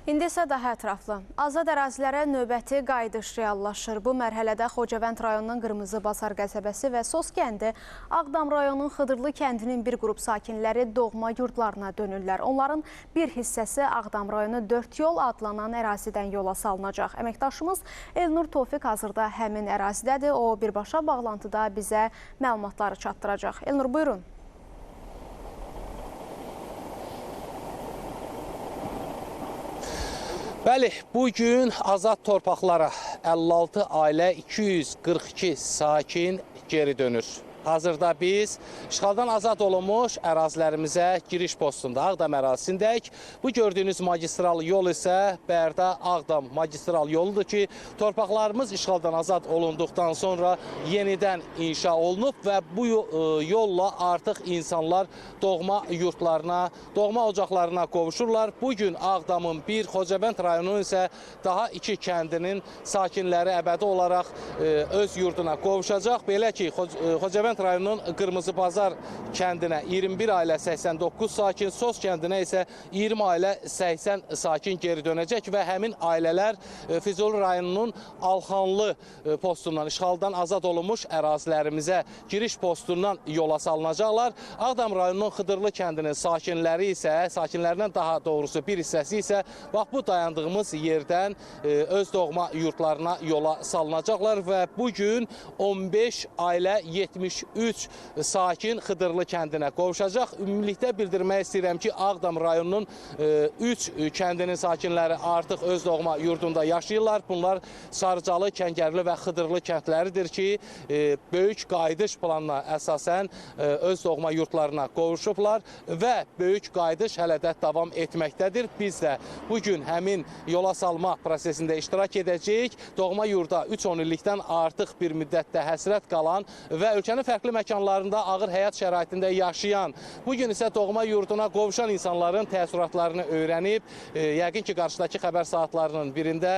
İndi isə daha ətraflı. Azad ərazilərə növbəti qayıdış reallaşır. Bu mərhələdə Xocavənd rayonunun Qırmızı Basar qəsəbəsi və Sos kəndi, Ağdam rayonunun Xıdırlı kəndinin bir qrup sakinləri doğma yurdlarına dönürlər. Onların bir hissəsi Ağdam rayonu 4 yol adlanan ərazidən yola salınacaq. Əməkdaşımız Elnur Tofiq hazırda həmin ərazidədir. O birbaşa bağlantıda bizə məlumatları çatdıracaq. Elnur, buyurun. Bəli, bugün azad torpaqlara 56 ailə 242 sakin geri dönür. Hazırda biz işğaldan azad olunmuş ərazilərimizə giriş postunda Ağdam ərazisindəyik. Bu gördüyünüz magistral yol isə Bərdə-Ağdam magistral yoludur ki, torpaqlarımız işğaldan azad olunduqdan sonra yenidən inşa olunub və bu yolla artıq insanlar doğma yurtlarına, doğma ocaqlarına qovuşurlar. Bugün Ağdamın bir, Xocavənd rayonunun isə daha 2 kəndinin sakinləri əbədi olaraq öz yurduna qovuşacaq. Belə ki, Xocavənd rayonunun Qırmızı Bazar kəndinə 21 ailə 89 sakin, Sos kəndinə isə 20 ailə 80 sakin geri dönəcək və həmin ailələr Füzuli rayonunun Alxanlı postundan, işğaldan azad olunmuş ərazilərimizə giriş postundan yola salınacaqlar. Ağdam rayonunun Xıdırlı kəndinin sakinləri isə, sakinlərindən daha doğrusu bir hissəsi isə bax bu dayandığımız yerdən öz doğma yurtlarına yola salınacaqlar və bugün 15 ailə 73 sakin Xıdırlı kəndinə qovuşacaq. Ümumilikdə bildirmək istəyirəm ki, Ağdam rayonunun 3 kəndinin sakinləri artıq öz doğma yurdunda yaşayırlar. Bunlar Sarıcalı, Kəngərli və Xıdırlı kəndləridir ki, böyük qayıdış planına əsasən öz doğma yurtlarına qovuşublar və böyük qayıdış hələ də davam etməkdədir. Biz də bugün həmin yola salma prosesində iştirak edəcəyik. Doğma yurda 3-10 illikdən artıq bir müddətdə həsrət qalan və ölkənin fərqli məkanlarında ağır həyat şəraitində yaşayan, bugün isə doğma yurduna qovuşan insanların təəssüratlarını öyrənib, yəqin ki, qarşıdakı xəbər saatlarının birində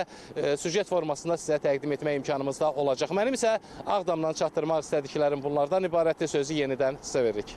süjet formasında sizə təqdim etmək imkanımız da olacaq. Mənim isə Ağdamdan çatdırmaq istədiklərim bunlardan ibarətdir. Sözü yenidən sizə veririk.